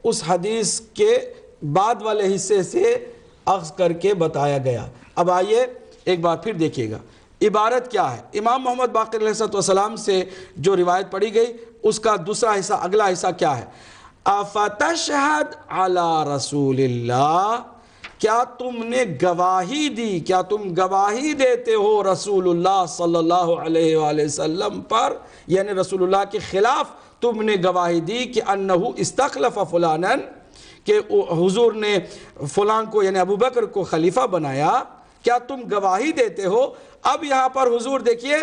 اس حدیث کے بعد والے حصے سے اخذ کر کے بتایا گیا۔ اب آئیے ایک بار پھر دیکھیے گا عبارت کیا ہے۔ امام محمد باقر علیہ السلام سے جو روایت پڑھی گئی اس کا دوسرا حصہ، اگلا حصہ کیا ہے؟ افتشہد علی رسول اللہ، کیا تم نے گواہی دی، کیا تم گواہی دیتے ہو رسول اللہ صلی اللہ علیہ وآلہ وسلم پر، یعنی رسول اللہ کے خلاف تم نے گواہی دی کہ انہو استخلف فلانا، کہ حضور نے فلان کو یعنی ابو بکر کو خلیفہ بنایا، کیا تم گواہی دیتے ہو؟ اب یہاں پر حضور دیکھیے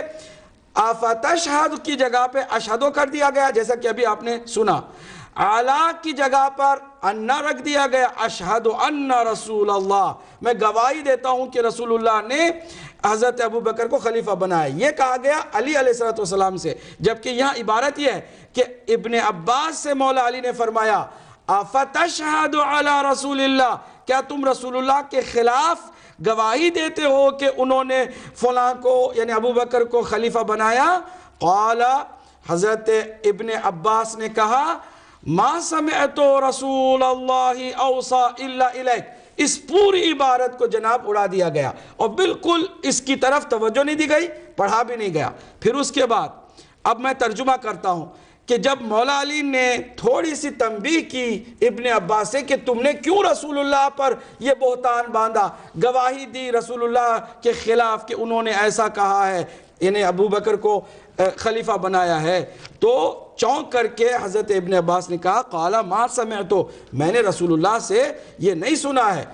افتشہد کی جگہ پہ اشہدو کر دیا گیا، جیسا کہ ابھی آپ نے سنا، اعلیٰ کی جگہ پر انا رکھ دیا گیا، اشہد ان رسول اللہ، میں گواہی دیتا ہوں کہ رسول اللہ نے حضرت ابو بکر کو خلیفہ بنایا۔ یہ کہا گیا علی علیہ السلام سے، جبکہ یہاں عبارت یہ ہے کہ ابن عباس سے مولا علی نے فرمایا افتشہد علی رسول اللہ، کیا تم رسول اللہ کے خلاف گواہی دیتے ہو کہ انہوں نے فلاں کو یعنی ابو بکر کو خلیفہ بنایا؟ قال، حضرت ابن عباس نے کہا ما سمعت رسول اللہ اوصى الا الیک، اس پوری عبارت کو جناب اڑا دیا گیا اور بالکل اس کی طرف توجہ نہیں دی گئی، پڑھا بھی نہیں گیا۔ پھر اس کے بعد اب میں ترجمہ کرتا ہوں کہ جب مولا علی نے تھوڑی سی تنبیہ کی ابن عباس سے کہ تم نے کیوں رسول اللہ پر یہ بہتان باندھا، گواہی دی رسول اللہ کے خلاف کہ انہوں نے ایسا کہا ہے، یعنی ابو بکر کو خلیفہ بنایا ہے، تو چونک کر کے حضرت ابن عباس نے کہا قال ما سمعتو، میں نے رسول اللہ سے یہ نہیں سنا ہے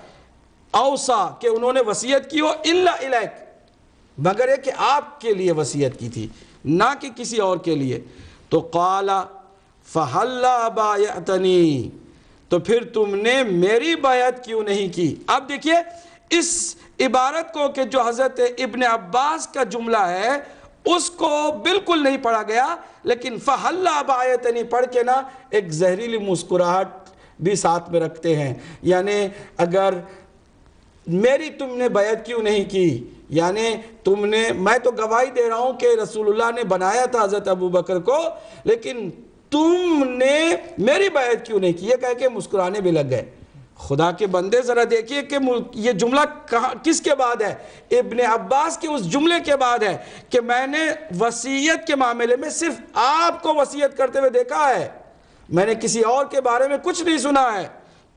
اوصا کہ انہوں نے وصیت کی ہو الا الیک، مگر یہ کہ آپ کے لیے وصیت کی تھی نہ کہ کسی اور کے لیے۔ تو قال فہلا بایعتنی، تو پھر تم نے میری بیعت کیوں نہیں کی؟ اب دیکھیے اس عبارت کو کہ جو حضرت ابن عباس کا جملہ ہے اس کو بالکل نہیں پڑھا گیا، لیکن فہلا بایعتنی پڑھ کے نا ایک زہریلی مسکراہٹ بھی ساتھ میں رکھتے ہیں، یعنی اگر میری تم نے بیعت کیوں نہیں کی، یعنی تم نے، میں تو گواہی دے رہا ہوں کہ رسول اللہ نے بنایا تھا حضرت ابو بکر کو، لیکن تم نے میری بیعت کیوں نہیں کی، یہ کہہ کے مسکرانے بھی لگ گئے۔ خدا کے بندے ذرا دیکھیے کہ یہ جملہ کس کے بعد ہے؟ ابن عباس کے اس جملے کے بعد ہے کہ میں نے وصیت کے معاملے میں صرف آپ کو وصیت کرتے ہوئے دیکھا ہے، میں نے کسی اور کے بارے میں کچھ نہیں سنا ہے۔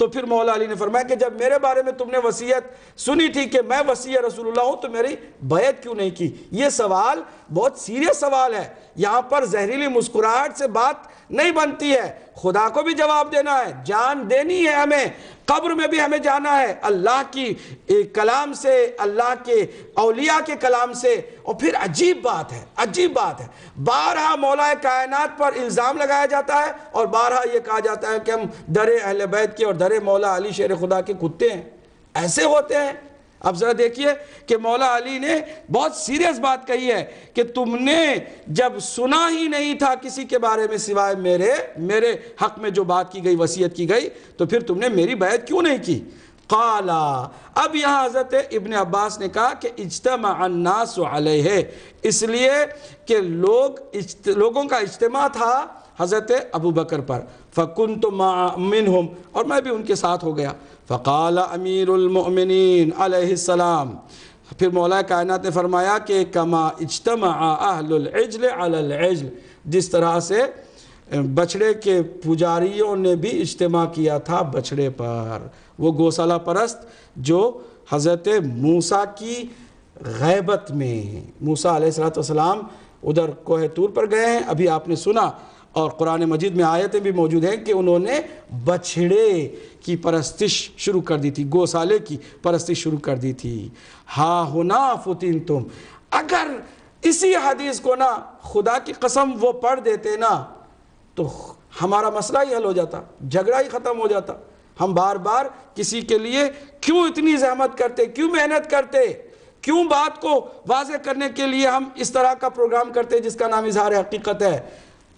تو پھر مولا علی نے فرمایا کہ جب میرے بارے میں تم نے وصیت سنی تھی کہ میں وصی رسول اللہ ہوں تو میری بیعت کیوں نہیں کی؟ یہ سوال بہت سیریس سوال ہے، یہاں پر زہریلی مسکراہٹ سے بات نہیں بنتی ہے، خدا کو بھی جواب دینا ہے، جان دینی ہے ہمیں، قبر میں بھی ہمیں جانا ہے اللہ کی کلام سے، اللہ کے اولیاء کے کلام سے۔ اور پھر عجیب بات ہے، بارہا مولا کائنات پر الزام لگایا جاتا ہے اور بارہا یہ کہا جاتا ہے کہ ہم در اہل بیت کے اور در مولا علی شیر خدا کے کتے ہیں، ایسے ہوتے ہیں۔ اب ذرا دیکھیے کہ مولا علی نے بہت سیریس بات کہی ہے کہ تم نے جب سنا ہی نہیں تھا کسی کے بارے میں سوائے میرے حق میں جو بات کی گئی، وصیت کی گئی، تو پھر تم نے میری بیعت کیوں نہیں کی؟ قالا، اب یہاں حضرت ابن عباس نے کہا کہ اجتمع الناس علیہ، اس لیے کہ لوگوں کا اجتماع تھا حضرت ابو بکر پر، فَكُنْتُ مِنْهُمْ، اور میں بھی ان کے ساتھ ہو گیا۔ فقال امیر المؤمنین علیہ السلام، پھر مولا کائنات نے فرمایا کہ کما اجتمع اہل العجل علی العجل، جس طرح سے بچڑے کے پجاریوں نے بھی اجتماع کیا تھا بچڑے پر، وہ گوسالہ پرست جو حضرت موسیٰ کی غیبت میں، موسیٰ علیہ السلام ادھر کوہ طور پر گئے ہیں، ابھی آپ نے سنا، اور قرآن مجید میں آیتیں بھی موجود ہیں کہ انہوں نے بچھڑے کی پرستش شروع کر دی تھی، گوسالے کی پرستش شروع کر دی تھی۔ ہا ہنا فتنتم، اگر اسی حدیث کو نا خدا کی قسم وہ پڑھ دیتے نا تو ہمارا مسئلہ ہی حل ہو جاتا، جھگڑا ہی ختم ہو جاتا۔ ہم بار بار کسی کے لیے کیوں اتنی زحمت کرتے، کیوں محنت کرتے، کیوں بات کو واضح کرنے کے لیے ہم اس طرح کا پروگرام کرتے جس کا نام اظہار حقیقت ہے؟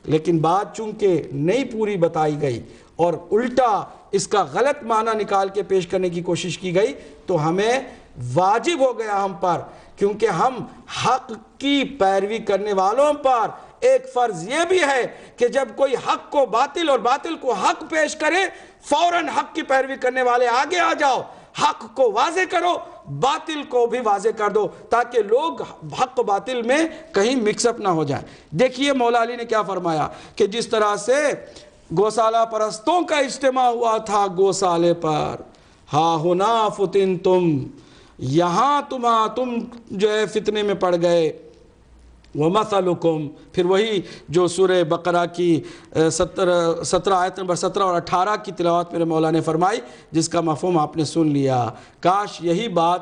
لیکن بات چونکہ نہیں پوری بتائی گئی اور الٹا اس کا غلط معنی نکال کے پیش کرنے کی کوشش کی گئی، تو ہمیں واجب ہو گیا ہم پر، کیونکہ ہم حق کی پیروی کرنے والوں پر ایک فرض یہ بھی ہے کہ جب کوئی حق کو باطل اور باطل کو حق پیش کرے، فوراً حق کی پیروی کرنے والے آگے آ جاؤ، حق کو واضح کرو، باطل کو بھی واضح کر دو، تاکہ لوگ حق و باطل میں کہیں مکس اپ نہ ہو جائیں۔ دیکھیے مولا علی نے کیا فرمایا کہ جس طرح سے گوسالہ پرستوں کا اجتماع ہوا تھا گوسالے پر، ہا ہنا فتن تم، یہاں تم جو ہے فتنے میں پڑ گئے، وَمَثَلُكُمْ، پھر وہی جو سورہ بقرہ کی 17 آیت نمبر 17 اور 18 کی تلاوت میرے مولا نے فرمائی، جس کا مفہوم آپ نے سن لیا۔ کاش یہی بات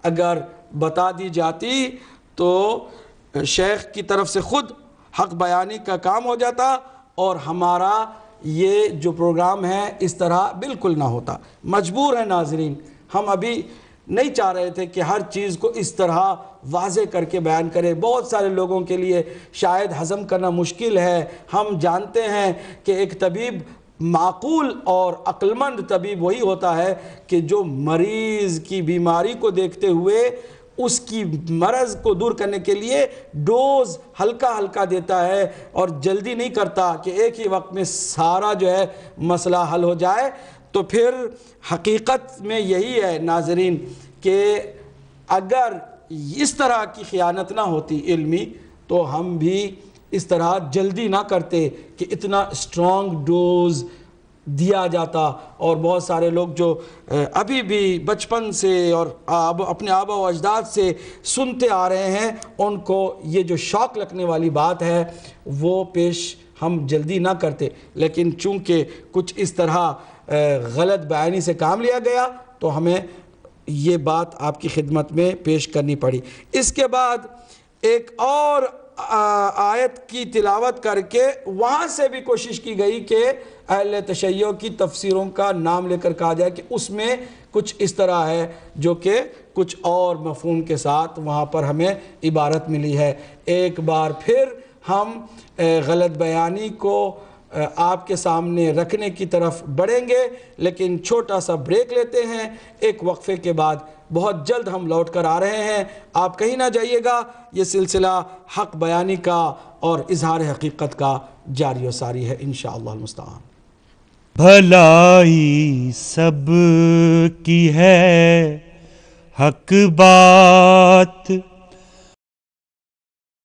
اگر بتا دی جاتی تو شیخ کی طرف سے خود حق بیانی کا کام ہو جاتا اور ہمارا یہ جو پروگرام ہے اس طرح بالکل نہ ہوتا۔ مجبور ہیں ناظرین، ہم ابھی نہیں چاہ رہے تھے کہ ہر چیز کو اس طرح واضح کر کے بیان کرے، بہت سارے لوگوں کے لیے شاید ہضم کرنا مشکل ہے۔ ہم جانتے ہیں کہ ایک طبیب معقول اور عقلمند طبیب وہی ہوتا ہے کہ جو مریض کی بیماری کو دیکھتے ہوئے اس کی مرض کو دور کرنے کے لیے ڈوز ہلکا ہلکا دیتا ہے اور جلدی نہیں کرتا کہ ایک ہی وقت میں سارا جو ہے مسئلہ حل ہو جائے۔ تو پھر حقیقت میں یہی ہے ناظرین کہ اگر اس طرح کی خیانت نہ ہوتی علمی تو ہم بھی اس طرح جلدی نہ کرتے کہ اتنا اسٹرانگ ڈوز دیا جاتا، اور بہت سارے لوگ جو ابھی بھی بچپن سے اور اپنے آبا و اجداد سے سنتے آ رہے ہیں ان کو یہ جو شوق لگنے والی بات ہے وہ پیش ہم جلدی نہ کرتے، لیکن چونکہ کچھ اس طرح غلط بیانی سے کام لیا گیا تو ہمیں یہ بات آپ کی خدمت میں پیش کرنی پڑی۔ اس کے بعد ایک اور آیت کی تلاوت کر کے وہاں سے بھی کوشش کی گئی کہ اہل تشیع کی تفسیروں کا نام لے کر کہا جائے کہ اس میں کچھ اس طرح ہے جو کہ کچھ اور مفہوم کے ساتھ وہاں پر ہمیں عبارت ملی ہے۔ ایک بار پھر ہم غلط بیانی کو آپ کے سامنے رکھنے کی طرف بڑھیں گے، لیکن چھوٹا سا بریک لیتے ہیں، ایک وقفے کے بعد بہت جلد ہم لوٹ کر آ رہے ہیں۔ آپ کہیں نہ جائیے گا، یہ سلسلہ حق بیانی کا اور اظہار حقیقت کا جاری و ساری ہے انشاءاللہ المستعان۔ بھلائی سب کی ہے حق بات،